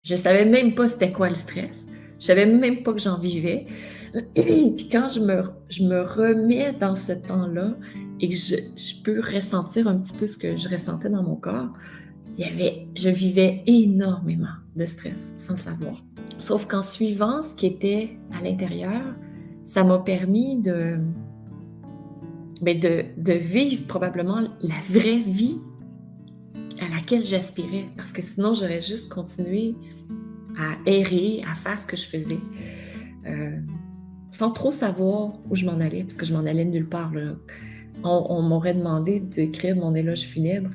Je ne savais même pas c'était quoi le stress. Je ne savais même pas que j'en vivais. Puis quand je me remets dans ce temps-là et que je peux ressentir un petit peu ce que je ressentais dans mon corps, je vivais énormément de stress sans savoir. Sauf qu'en suivant ce qui était à l'intérieur, ça m'a permis de vivre probablement la vraie vie à laquelle j'aspirais. Parce que sinon, j'aurais juste continué à errer, à faire ce que je faisais, sans trop savoir où je m'en allais, parce que je m'en allais nulle part, là. On m'aurait demandé d'écrire mon éloge funèbre,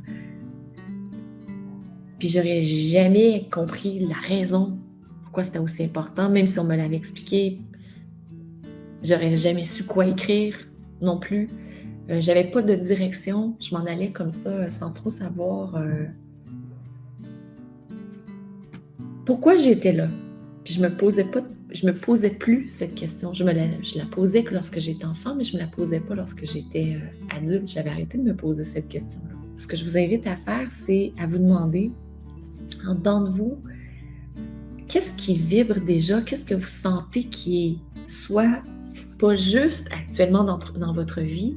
puis j'aurais jamais compris la raison pourquoi c'était aussi important, même si on me l'avait expliqué. J'aurais jamais su quoi écrire non plus. J'avais pas de direction. Je m'en allais comme ça, sans trop savoir pourquoi j'étais là. Puis je me posais plus cette question. Je la posais que lorsque j'étais enfant, mais je me la posais pas lorsque j'étais adulte. J'avais arrêté de me poser cette question-là. Ce que je vous invite à faire, c'est à vous demander, en dedans de vous, qu'est-ce qui vibre déjà? Qu'est-ce que vous sentez qui est soit pas juste actuellement dans votre vie,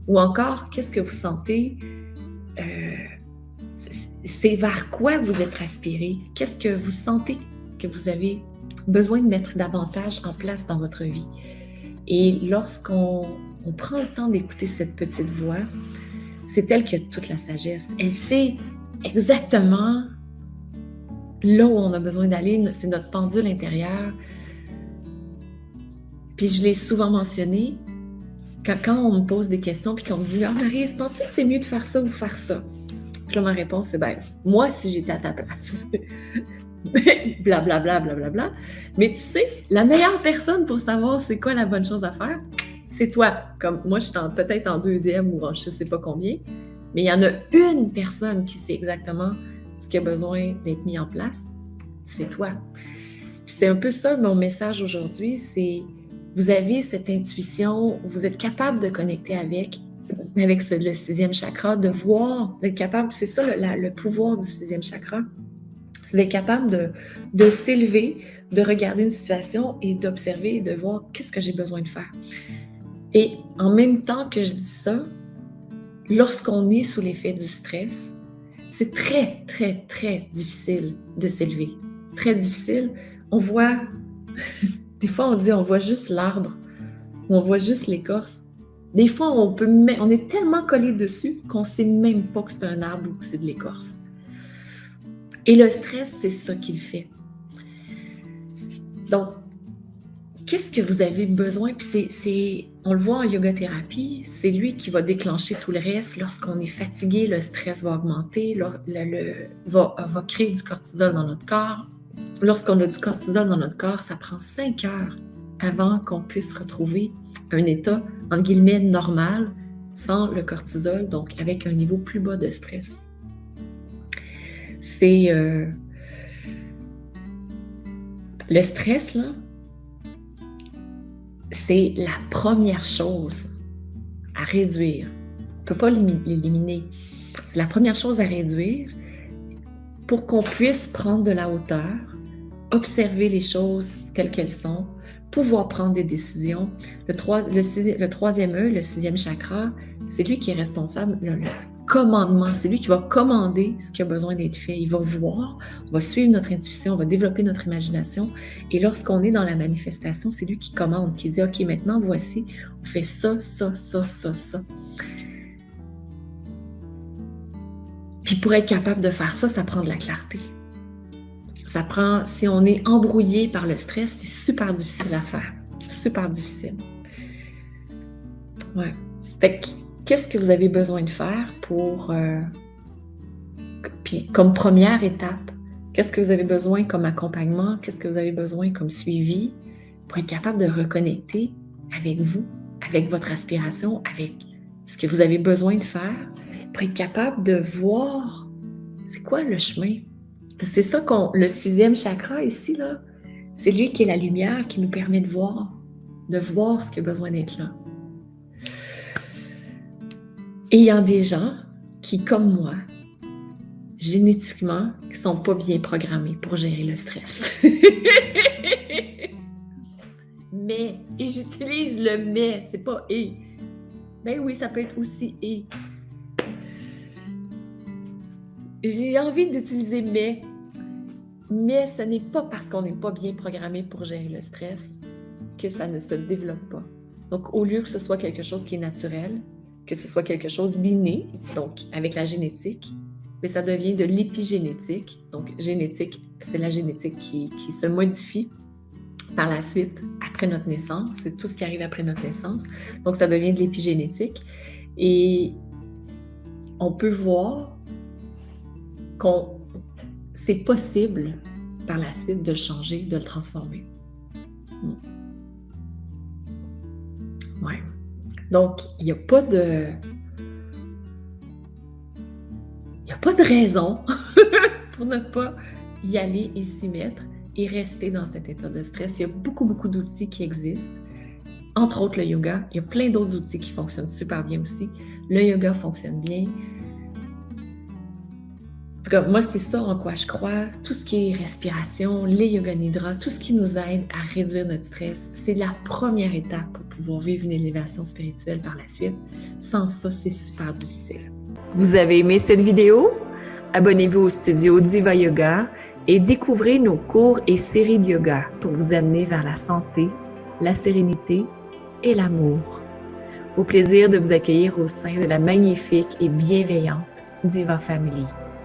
ou encore, qu'est-ce que vous sentez, c'est vers quoi vous êtes aspiré? Qu'est-ce que vous sentez que vous avez besoin de mettre davantage en place dans votre vie? Et lorsqu'on prend le temps d'écouter cette petite voix, c'est elle qui a toute la sagesse. Elle sait exactement là où on a besoin d'aller, c'est notre pendule intérieure. Puis je l'ai souvent mentionné, quand on me pose des questions puis qu'on me dit « Ah Maryse, penses-tu que c'est mieux de faire ça ou faire ça? » Puis là, ma réponse, c'est « Ben, moi, si j'étais à ta place. » Blablabla, blablabla. Mais tu sais, la meilleure personne pour savoir c'est quoi la bonne chose à faire, c'est toi. Comme moi, je suis peut-être en deuxième ou en je sais pas combien, mais il y en a une personne qui sait exactement ce qui a besoin d'être mis en place, c'est toi. Puis c'est un peu ça mon message aujourd'hui, c'est vous avez cette intuition, vous êtes capable de connecter avec le 6e chakra, de voir, d'être capable, c'est ça le pouvoir du 6e chakra, c'est d'être capable de s'élever, de regarder une situation et d'observer et de voir qu'est-ce que j'ai besoin de faire. Et en même temps que je dis ça, lorsqu'on est sous l'effet du stress, c'est très, très, très difficile de s'élever. Très difficile. On voit, des fois on dit on voit juste l'arbre, ou on voit juste l'écorce. Des fois, on est tellement collé dessus qu'on ne sait même pas que c'est un arbre ou que c'est de l'écorce. Et le stress, c'est ça qu'il fait. Donc, qu'est-ce que vous avez besoin? Puis on le voit en yoga-thérapie, c'est lui qui va déclencher tout le reste. Lorsqu'on est fatigué, le stress va augmenter, va créer du cortisol dans notre corps. Lorsqu'on a du cortisol dans notre corps, ça prend 5 heures avant qu'on puisse retrouver un état, entre guillemets, normal, sans le cortisol, donc avec un niveau plus bas de stress. C'est le stress, là, c'est la première chose à réduire. On ne peut pas l'éliminer. C'est la première chose à réduire pour qu'on puisse prendre de la hauteur, observer les choses telles qu'elles sont, pouvoir prendre des décisions. Le troisième œil, le 6e chakra, c'est lui qui est responsable, le commandement, c'est lui qui va commander ce qui a besoin d'être fait. Il va voir, on va suivre notre intuition, on va développer notre imagination. Et lorsqu'on est dans la manifestation, c'est lui qui commande, qui dit « Ok, maintenant, voici, on fait ça, ça, ça, ça, ça. » Puis pour être capable de faire ça, ça prend de la clarté. Ça prend, si on est embrouillé par le stress, c'est super difficile à faire. Super difficile. Ouais. Fait que, qu'est-ce que vous avez besoin de faire pour... puis comme première étape, qu'est-ce que vous avez besoin comme accompagnement? Qu'est-ce que vous avez besoin comme suivi pour être capable de reconnecter avec vous, avec votre aspiration, avec ce que vous avez besoin de faire, pour être capable de voir c'est quoi le chemin? C'est ça le 6e chakra ici, là, c'est lui qui est la lumière qui nous permet de voir ce qui a besoin d'être là. Et il y a des gens qui, comme moi, génétiquement qui ne sont pas bien programmés pour gérer le stress. Mais, et j'utilise le mais, c'est pas et. Ben oui, ça peut être aussi et. J'ai envie d'utiliser mais ce n'est pas parce qu'on n'est pas bien programmé pour gérer le stress que ça ne se développe pas. Donc, au lieu que ce soit quelque chose qui est naturel, que ce soit quelque chose d'inné, donc avec la génétique, mais ça devient de l'épigénétique. Donc, génétique, c'est la génétique qui se modifie par la suite, après notre naissance. C'est tout ce qui arrive après notre naissance. Donc, ça devient de l'épigénétique. Et on peut voir qu'on c'est possible par la suite de le changer, de le transformer. Ouais. Donc, il n'y a pas de raison pour ne pas y aller et s'y mettre et rester dans cet état de stress. Il y a beaucoup, beaucoup d'outils qui existent. Entre autres, le yoga. Il y a plein d'autres outils qui fonctionnent super bien aussi. Le yoga fonctionne bien. En tout cas, moi, c'est ça en quoi je crois. Tout ce qui est respiration, les yoga nidra, tout ce qui nous aide à réduire notre stress, c'est la première étape pour pouvoir vivre une élévation spirituelle par la suite. Sans ça, c'est super difficile. Vous avez aimé cette vidéo? Abonnez-vous au studio Diva Yoga et découvrez nos cours et séries de yoga pour vous amener vers la santé, la sérénité et l'amour. Au plaisir de vous accueillir au sein de la magnifique et bienveillante Diva Family.